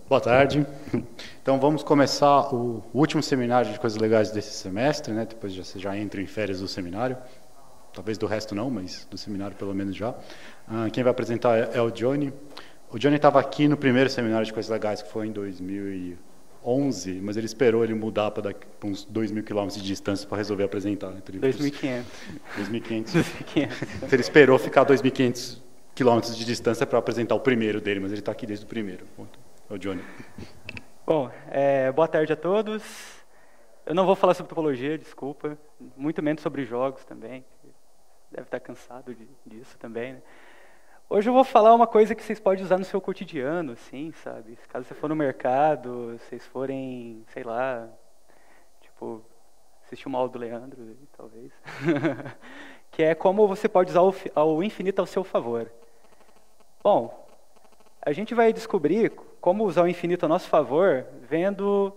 Boa tarde. Então vamos começar o último seminário de coisas legais desse semestre, né? Depois você já entra em férias do seminário. Talvez do resto não, mas do seminário pelo menos já. Quem vai apresentar é o Johnny. O Johnny estava aqui no primeiro seminário de coisas legais, que foi em 2011, mas ele esperou ele mudar para uns 2.000 quilômetros de distância para resolver apresentar. Então, 2.500. 2.500. 2.500. Então, ele esperou ficar 2.500 quilômetros de distância para apresentar o primeiro dele, mas ele está aqui desde o primeiro. É o Johnny. Bom, boa tarde a todos. Eu não vou falar sobre topologia, desculpa. Muito menos sobre jogos também. Deve estar cansado disso também, né? Hoje eu vou falar uma coisa que vocês podem usar no seu cotidiano, assim, sabe? Caso você for no mercado, vocês forem, sei lá, tipo, assistir uma aula do Leandro, talvez. Que é como você pode usar o infinito ao seu favor. Bom, a gente vai descobrir como usar o infinito a nosso favor vendo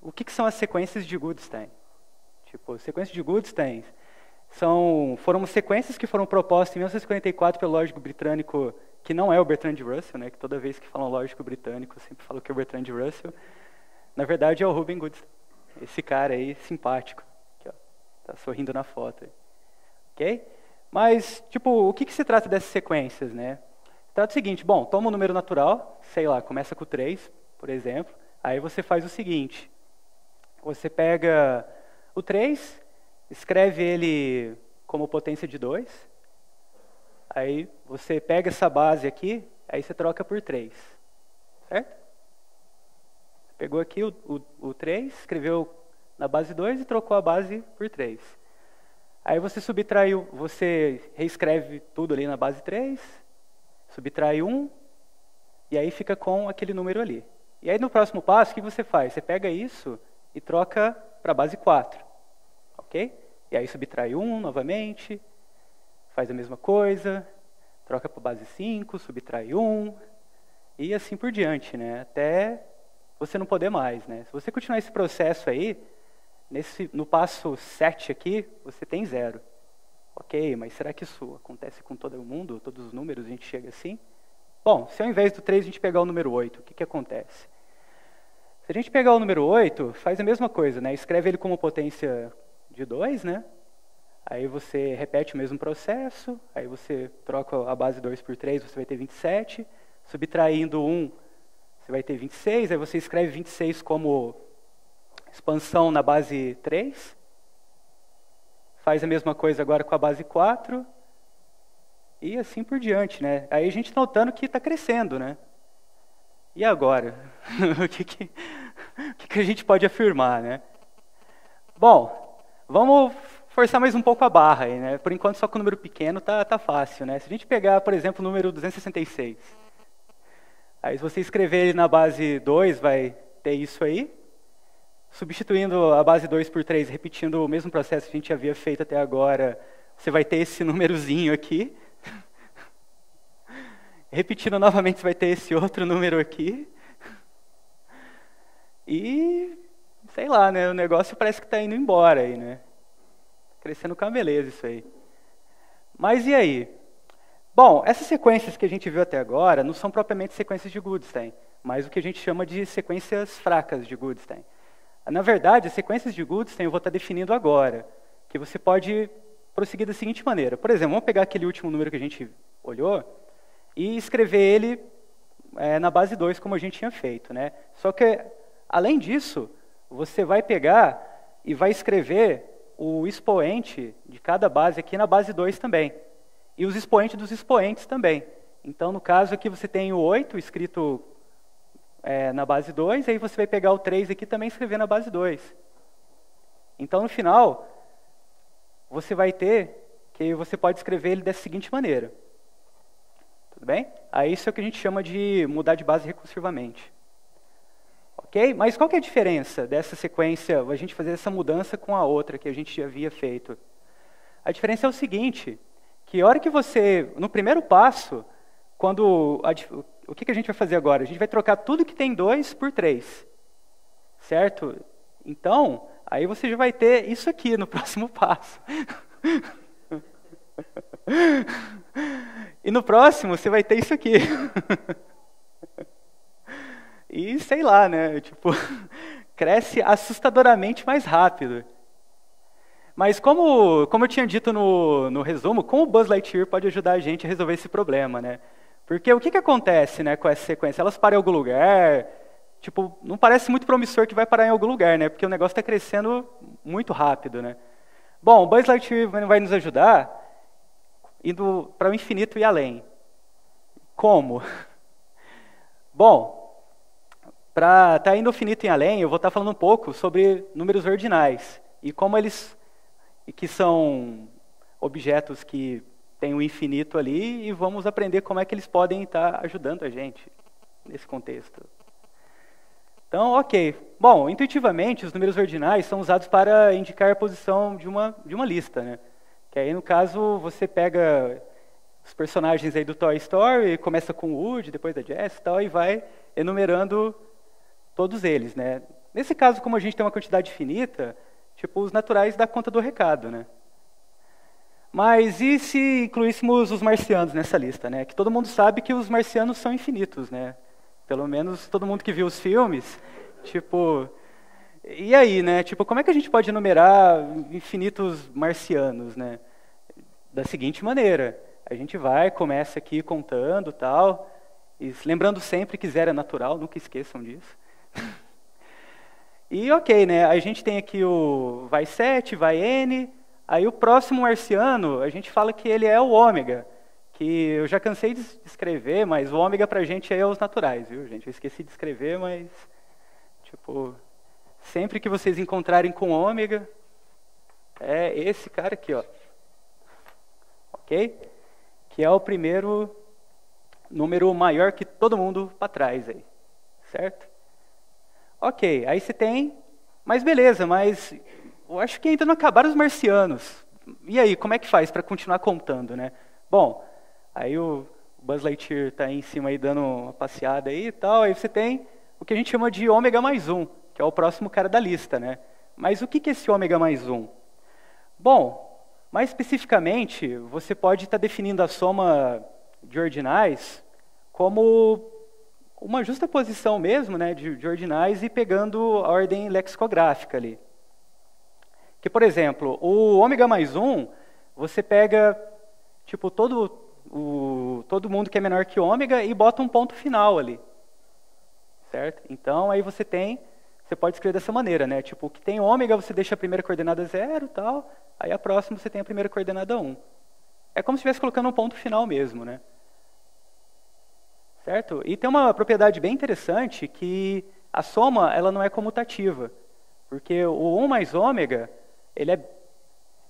o que são as sequências de Goodstein. Tipo, sequências de Goodstein foram sequências que foram propostas em 1944 pelo lógico britânico, que não é o Bertrand Russell, né, que toda vez que falam lógico britânico, eu sempre falo que é o Bertrand Russell. Na verdade, é o Ruben Goodstein. Esse cara aí, simpático, que ó, tá sorrindo na foto aí. Ok? Mas, tipo, o que se trata dessas sequências, né? Trata o seguinte, bom, toma um número natural, sei lá, começa com 3, por exemplo, aí você faz o seguinte, você pega o 3, escreve ele como potência de 2, aí você pega essa base aqui, aí você troca por 3, certo? Pegou aqui o 3, escreveu na base 2 e trocou a base por 3. Aí você subtraiu, você reescreve tudo ali na base 3, subtrai 1, e aí fica com aquele número ali. E aí no próximo passo, o que você faz? Você pega isso e troca para a base 4, ok? E aí subtrai 1 novamente, faz a mesma coisa, troca para a base 5, subtrai 1, e assim por diante, né? Até você não poder mais, né? Se você continuar esse processo aí, no passo 7 aqui, você tem 0. Ok, mas será que isso acontece com todo mundo? Todos os números a gente chega assim? Bom, se ao invés do 3 a gente pegar o número 8, o que acontece? Se a gente pegar o número 8, faz a mesma coisa, né? Escreve ele como potência de 2, né? Aí você repete o mesmo processo, aí você troca a base 2 por 3, você vai ter 27. Subtraindo 1, você vai ter 26. Aí você escreve 26 como expansão na base 3. Faz a mesma coisa agora com a base 4. E assim por diante, né? Aí a gente está notando que está crescendo, né? E agora? o que a gente pode afirmar, né? Bom, vamos forçar mais um pouco a barra aí, né? Por enquanto só com o número pequeno tá fácil, né? Se a gente pegar, por exemplo, o número 266, aí se você escrever ele na base 2, vai ter isso aí. Substituindo a base 2 por 3, repetindo o mesmo processo que a gente havia feito até agora, você vai ter esse númerozinho aqui. Repetindo novamente, você vai ter esse outro número aqui. E, sei lá, né? O negócio parece que está indo embora aí, né? Crescendo com a beleza isso aí. Mas e aí? Bom, essas sequências que a gente viu até agora não são propriamente sequências de Goodstein, mas o que a gente chama de sequências fracas de Goodstein. Na verdade, as sequências de Goodstein eu vou estar definindo agora, que você pode prosseguir da seguinte maneira. Por exemplo, vamos pegar aquele último número que a gente olhou e escrever ele na base 2, como a gente tinha feito, né? Só que, além disso, você vai pegar e vai escrever o expoente de cada base aqui na base 2 também. E os expoentes dos expoentes também. Então, no caso aqui, você tem o 8 escrito na base 2, aí você vai pegar o 3 aqui também e escrever na base 2. Então, no final, você vai ter que você pode escrever ele dessa seguinte maneira. Tudo bem? Aí isso é o que a gente chama de mudar de base recursivamente. Ok? Mas qual que é a diferença dessa sequência, a gente fazer essa mudança com a outra que a gente já havia feito? A diferença é o seguinte, que a hora que você, no primeiro passo, o que a gente vai fazer agora? A gente vai trocar tudo que tem 2 por 3, certo? Então, aí você já vai ter isso aqui no próximo passo. E no próximo você vai ter isso aqui. E sei lá, né? Tipo, cresce assustadoramente mais rápido. Mas como eu tinha dito no resumo, como o Buzz Lightyear pode ajudar a gente a resolver esse problema, né? Porque o que acontece, né, com essa sequência? Elas param em algum lugar, tipo, não parece muito promissor que vai parar em algum lugar, né? Porque o negócio está crescendo muito rápido, né? Bom, o Buzz Lightyear vai nos ajudar indo para o infinito e além. Como? Bom, para estar indo ao infinito e além, eu vou estar falando um pouco sobre números ordinais e como eles, que são objetos que têm o infinito ali, e vamos aprender como é que eles podem estar ajudando a gente nesse contexto. Então, ok. Bom, intuitivamente, os números ordinais são usados para indicar a posição de uma lista, né? Que aí, no caso, você pega os personagens aí do Toy Story, começa com o Woody, depois da Jessie e tal, e vai enumerando todos eles, né? Nesse caso, como a gente tem uma quantidade finita, tipo, os naturais dá conta do recado, né? Mas e se incluíssemos os marcianos nessa lista, né? Que todo mundo sabe que os marcianos são infinitos, né? Pelo menos todo mundo que viu os filmes, tipo... E aí, né? Tipo, como é que a gente pode enumerar infinitos marcianos, né? Da seguinte maneira: a gente vai, começa aqui contando, tal, e lembrando sempre que zero é natural, nunca esqueçam disso. E ok, né? A gente tem aqui o vai 7, vai n, aí o próximo marciano, a gente fala que ele é o ômega, que eu já cansei de escrever, mas o ômega pra gente é os naturais, viu, gente? Eu esqueci de escrever, mas, tipo, sempre que vocês encontrarem com ômega, é esse cara aqui, ó. Ok? Que é o primeiro número maior que todo mundo para trás aí, certo? Ok, aí você tem, mas beleza, mas eu acho que ainda não acabaram os marcianos. E aí, como é que faz para continuar contando, né? Bom, aí o Buzz Lightyear está aí em cima aí dando uma passeada aí e tal, aí você tem o que a gente chama de ômega mais 1, que é o próximo cara da lista, né? Mas o que é esse ômega mais 1? Bom, mais especificamente, você pode estar definindo a soma de ordinais como uma justaposição mesmo, né, de ordinais, e pegando a ordem lexicográfica ali. Que, por exemplo, o ômega mais 1, você pega tipo, todo mundo que é menor que ômega e bota um ponto final ali. Certo? Então, aí você pode escrever dessa maneira, né? Tipo, o que tem ômega, você deixa a primeira coordenada 0 e tal, aí a próxima você tem a primeira coordenada 1. É como se estivesse colocando um ponto final mesmo, né? Certo? E tem uma propriedade bem interessante que a soma ela não é comutativa, porque o 1 mais ômega ele é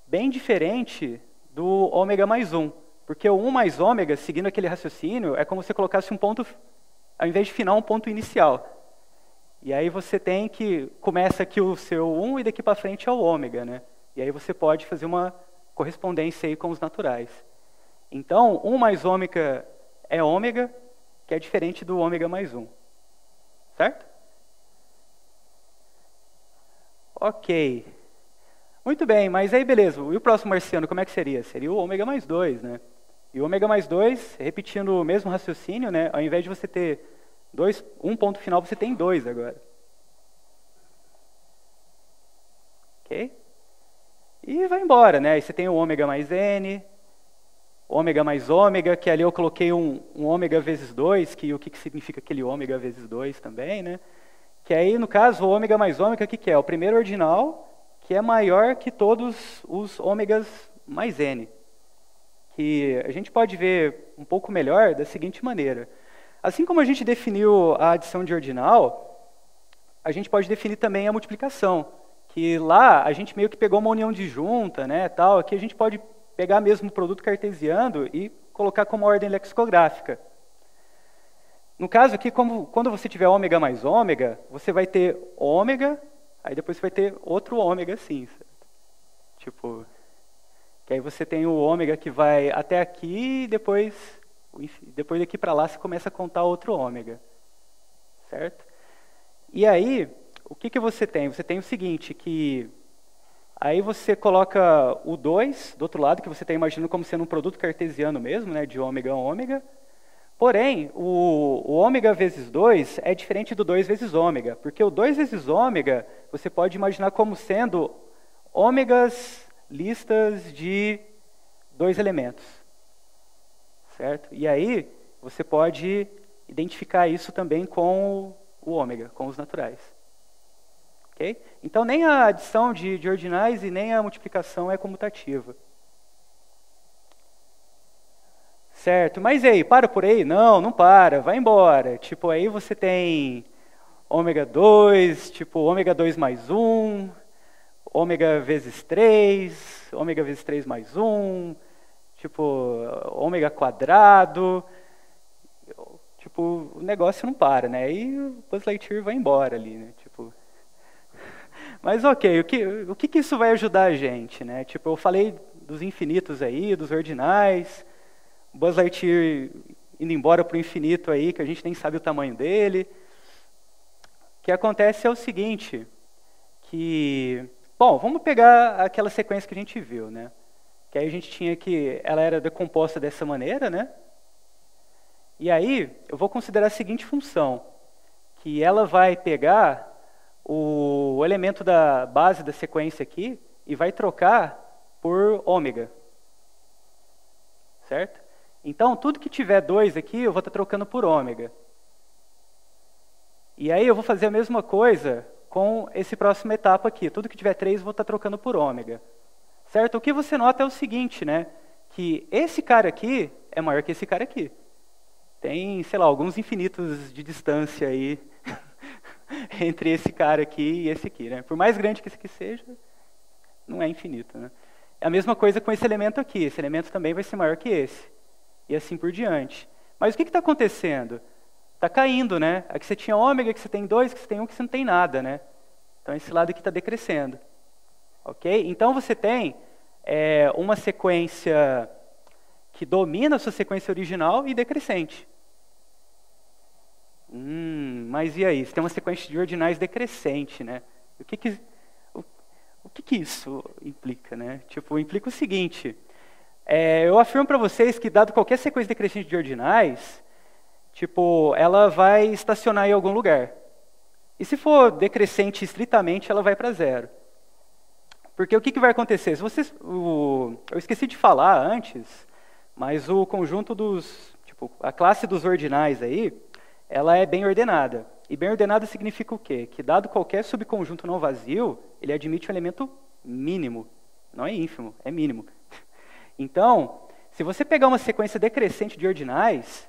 bem diferente do ômega mais 1, porque o 1 mais ômega, seguindo aquele raciocínio, é como se você colocasse um ponto, ao invés de final, um ponto inicial. E aí você tem que, começa aqui o seu 1 e daqui para frente é o ômega, né? E aí você pode fazer uma correspondência aí com os naturais. Então, 1 mais ômega é ômega, que é diferente do ômega mais 1. Certo? Ok. Muito bem, mas aí beleza. E o próximo marciano, como é que seria? Seria o ômega mais 2, né? E o ômega mais 2, repetindo o mesmo raciocínio, né? Ao invés de você ter um ponto final, você tem 2 agora. Ok? E vai embora, né? Aí você tem o ômega mais n, ômega mais ômega, que ali eu coloquei um ômega vezes 2, que o que significa aquele ômega vezes 2 também, né? Que aí, no caso, o ômega mais ômega, o que é? O primeiro ordinal, que é maior que todos os ômegas mais n. Que a gente pode ver um pouco melhor da seguinte maneira. Assim como a gente definiu a adição de ordinal, a gente pode definir também a multiplicação. Que lá a gente meio que pegou uma união disjunta, né, tal. Aqui a gente pode pegar mesmo o produto cartesiano e colocar como ordem lexicográfica. No caso aqui, quando você tiver ômega mais ômega, você vai ter ômega, aí depois você vai ter outro ômega assim. Certo? Tipo, que aí você tem o ômega que vai até aqui e depois daqui para lá você começa a contar outro ômega. Certo? E aí, o que você tem? Você tem o seguinte, que aí você coloca o 2 do outro lado, que você está imaginando como sendo um produto cartesiano mesmo, né, de ômega a ômega, Porém, o ômega vezes 2 é diferente do 2 vezes ômega, porque o 2 vezes ômega você pode imaginar como sendo ômegas listas de 2 elementos, certo? E aí você pode identificar isso também com o ômega, com os naturais. Okay? Então, nem a adição de ordinais e nem a multiplicação é comutativa. Certo, mas e aí, para por aí? Não, não para, vai embora. Tipo, aí você tem ômega 2, tipo, ômega 2 mais 1, ômega vezes 3, ômega vezes 3 mais 1, tipo, ômega quadrado. Tipo, o negócio não para, né? Aí o Buzz Lightyear vai embora ali, né? Tipo... Mas ok, o que isso vai ajudar a gente, né? Tipo, eu falei dos infinitos aí, dos ordinais, o Buzz Lightyear indo embora para o infinito aí, que a gente nem sabe o tamanho dele. O que acontece é o seguinte, que... Bom, vamos pegar aquela sequência que a gente viu, né? Que aí a gente tinha que... Ela era decomposta dessa maneira, né? E aí, eu vou considerar a seguinte função, que ela vai pegar o elemento da base da sequência aqui e vai trocar por ômega. Certo? Então, tudo que tiver 2 aqui, eu vou estar trocando por ômega. E aí eu vou fazer a mesma coisa com esse próximo etapa aqui. Tudo que tiver 3, eu vou estar trocando por ômega. Certo? O que você nota é o seguinte, né? Que esse cara aqui é maior que esse cara aqui. Tem, sei lá, alguns infinitos de distância aí entre esse cara aqui e esse aqui, né? Por mais grande que esse aqui seja, não é infinito, né? É a mesma coisa com esse elemento aqui. Esse elemento também vai ser maior que esse. E assim por diante. Mas o que está acontecendo? Está caindo, né? Aqui você tinha ômega, aqui você tem 2, aqui você tem 1, que você não tem nada, né? Então esse lado aqui está decrescendo. Ok? Então você tem uma sequência que domina a sua sequência original e decrescente. Mas e aí? Você tem uma sequência de ordinais decrescente, né? O que isso implica, né? Tipo, implica o seguinte, eu afirmo para vocês que, dado qualquer sequência decrescente de ordinais, tipo, ela vai estacionar em algum lugar. E se for decrescente estritamente, ela vai para 0. Porque o que vai acontecer? Se vocês, eu esqueci de falar antes, mas o conjunto dos, tipo, a classe dos ordinais aí, ela é bem ordenada. E bem ordenada significa o quê? Que dado qualquer subconjunto não vazio, ele admite um elemento mínimo. Não é ínfimo, é mínimo. Então, se você pegar uma sequência decrescente de ordinais,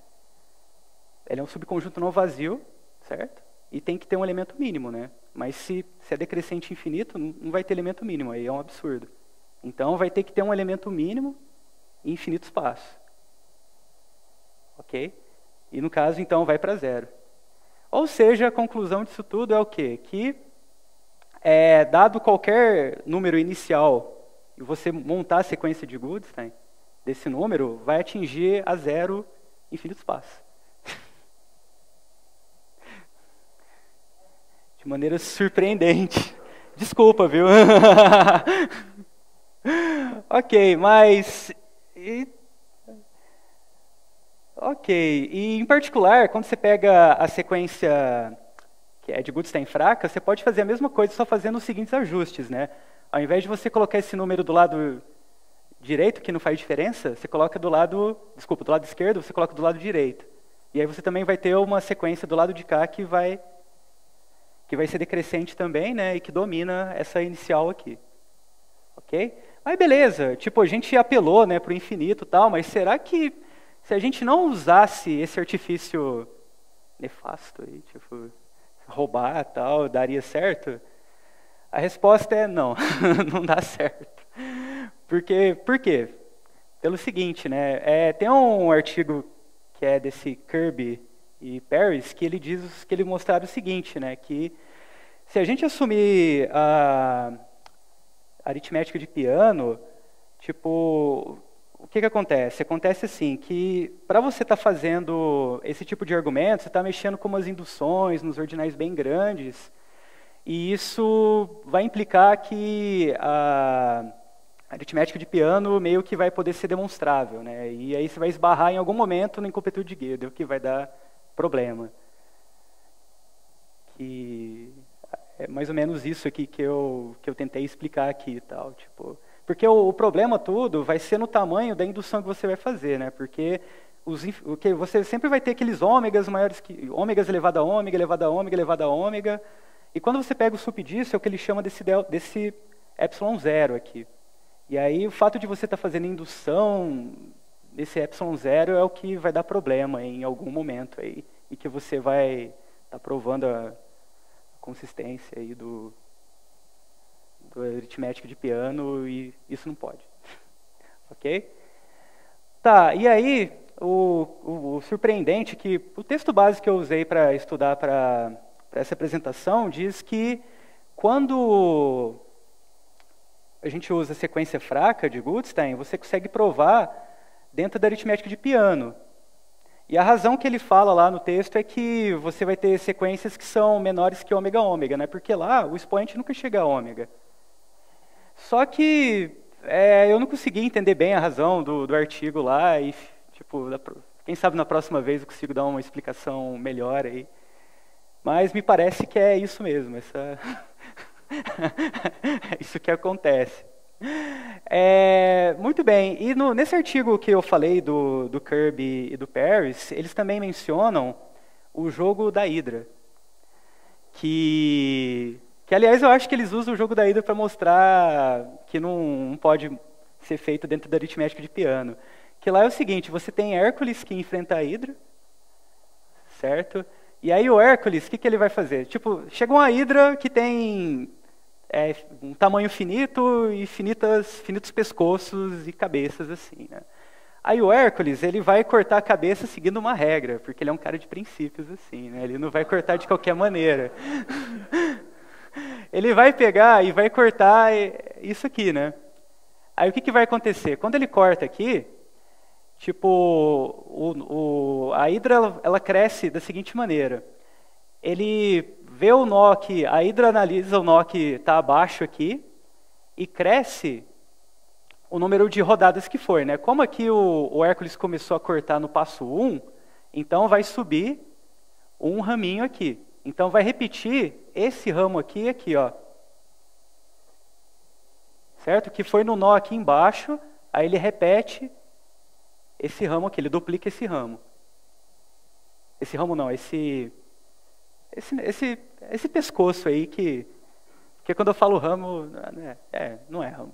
ele é um subconjunto não vazio, certo? E tem que ter um elemento mínimo, né? Mas se é decrescente infinito, não vai ter elemento mínimo, aí é um absurdo. Então, vai ter que ter um elemento mínimo em infinito espaço. Ok? E no caso, então, vai para 0. Ou seja, a conclusão disso tudo é o quê? Que, dado qualquer número inicial, e você montar a sequência de Goodstein, desse número, vai atingir a 0 infinito espaço. De maneira surpreendente. Desculpa, viu? Ok, mas... Ok, e em particular, quando você pega a sequência que é de Goodstein fraca, você pode fazer a mesma coisa só fazendo os seguintes ajustes, né? Ao invés de você colocar esse número do lado direito, que não faz diferença, você coloca do lado esquerdo, você coloca do lado direito. E aí você também vai ter uma sequência do lado de cá que vai ser decrescente também, né? E que domina essa inicial aqui. Ok? Mas beleza, tipo, a gente apelou, né, para o infinito e tal, mas será que se a gente não usasse esse artifício nefasto aí, tipo, roubar e tal, daria certo? A resposta é não, não dá certo. Por quê? Pelo seguinte, né? Tem um artigo que é desse Kirby e Paris que ele mostraram o seguinte, né? Que se a gente assumir a aritmética de piano, tipo, o que acontece? Acontece assim, que para você estar fazendo esse tipo de argumento, você está mexendo com umas induções nos ordinais bem grandes, e isso vai implicar que a aritmética de piano meio que vai poder ser demonstrável, né? E aí você vai esbarrar em algum momento na incompletude de Gödel, que vai dar problema. Que é mais ou menos isso aqui que eu tentei explicar aqui e tal, tipo, porque o problema todo vai ser no tamanho da indução que você vai fazer, né? Porque você sempre vai ter aqueles ômegas maiores que ômegas elevado a ômega, elevado a ômega, elevado a ômega. E quando você pega o sup disso, é o que ele chama desse epsilon zero aqui. E aí o fato de você estar fazendo indução desse epsilon zero é o que vai dar problema em algum momento aí, e que você vai estar provando a consistência aí do aritmético de piano, e isso não pode. Ok? Tá, e aí o surpreendente que o texto base que eu usei para estudar para essa apresentação diz que quando a gente usa a sequência fraca de Goodstein, você consegue provar dentro da aritmética de piano. E a razão que ele fala lá no texto é que você vai ter sequências que são menores que ômega ômega, né? Porque lá o expoente nunca chega a ômega. Só que eu não consegui entender bem a razão do artigo lá, e tipo, quem sabe na próxima vez eu consigo dar uma explicação melhor aí. Mas me parece que é isso mesmo, isso que acontece. Muito bem, e nesse artigo que eu falei do Kirby e do Paris, eles também mencionam o jogo da Hydra. Que aliás, eu acho que eles usam o jogo da Hydra para mostrar que não pode ser feito dentro da aritmética de piano. Que lá é o seguinte, você tem Hércules que enfrenta a Hydra, certo? E aí o Hércules, o que ele vai fazer? Tipo, chega uma Hydra que tem um tamanho finito e finitos pescoços e cabeças assim, né? Aí o Hércules, ele vai cortar a cabeça seguindo uma regra, porque ele é um cara de princípios assim, né? Ele não vai cortar de qualquer maneira. Ele vai pegar e vai cortar isso aqui, né? Aí o que vai acontecer? Quando ele corta aqui, tipo, a Hydra ela cresce da seguinte maneira. Ele vê o nó que, a Hydra analisa o nó que está abaixo aqui e cresce o número de rodadas que for, né? Como aqui o Hércules começou a cortar no passo 1, então vai subir um raminho aqui. Então vai repetir esse ramo aqui e aqui, ó. Certo? Que foi no nó aqui embaixo, aí ele repete esse ramo aqui, ele duplica esse ramo. Esse ramo não, esse pescoço aí que quando eu falo ramo, não é ramo.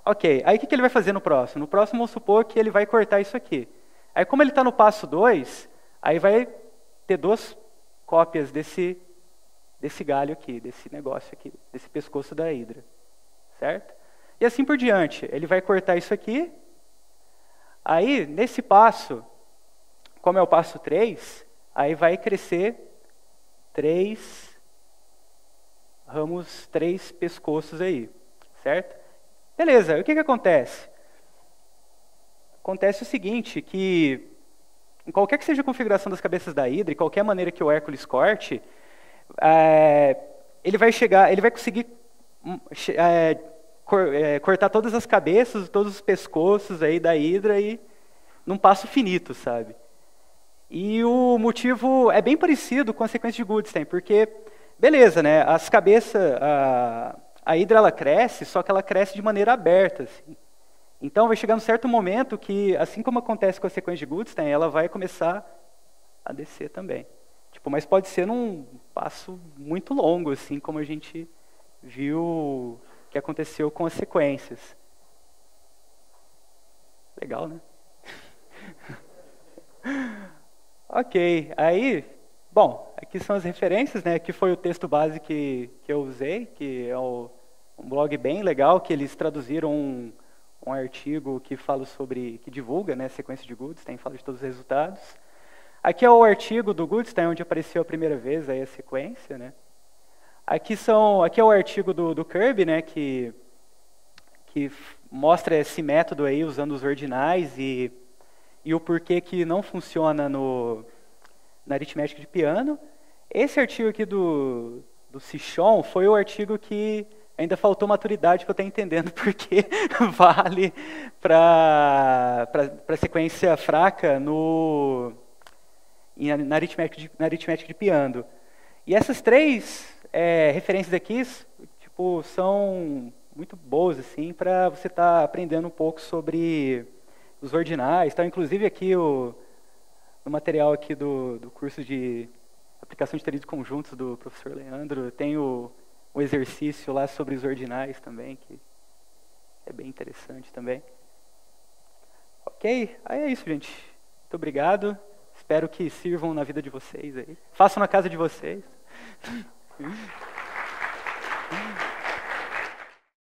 Ok, aí o que ele vai fazer no próximo? No próximo, vamos supor que ele vai cortar isso aqui. Aí como ele está no passo 2, aí vai ter duas cópias desse galho aqui, desse negócio aqui, desse pescoço da Hydra. Certo? E assim por diante. Ele vai cortar isso aqui. Aí, nesse passo, como é o passo 3, aí vai crescer 3 ramos, 3 pescoços aí. Certo? Beleza, e o que acontece? Acontece o seguinte, que em qualquer que seja a configuração das cabeças da Hydra, qualquer maneira que o Hércules corte, ele vai conseguir cortar todas as cabeças, todos os pescoços aí da Hydra e num passo finito, sabe? E o motivo é bem parecido com a sequência de Goodstein, porque, beleza, né? As cabeças, a Hydra ela cresce, só que ela cresce de maneira aberta, assim. Então vai chegar um certo momento que, assim como acontece com a sequência de Goodstein, ela vai começar a descer também. Tipo, mas pode ser num passo muito longo, assim, como a gente viu que aconteceu com as sequências. Legal, né? Ok, aí, bom, aqui são as referências, né? Aqui foi o texto base que eu usei, que é um blog bem legal, que eles traduziram um artigo que fala sobre, que divulga, né, a sequência de Goodstein, fala de todos os resultados. Aqui é o artigo do Goodstein, onde apareceu a primeira vez aí a sequência, né? Aqui é o artigo do Kirby, né, que mostra esse método aí usando os ordinais e o porquê que não funciona na aritmética de piano. Esse artigo aqui do Cichon foi o artigo que ainda faltou maturidade para eu estar entendendo porque vale para sequência fraca na aritmética de Peano. E essas três referências aqui tipo, são muito boas assim, para você estar aprendendo um pouco sobre os ordinais. Então, inclusive aqui no material aqui do curso de aplicação de teoria de conjuntos do professor Leandro, tem o exercício lá sobre os ordinais também, que é bem interessante também. Ok? Aí é isso, gente. Muito obrigado. Espero que sirvam na vida de vocês aí. Façam na casa de vocês.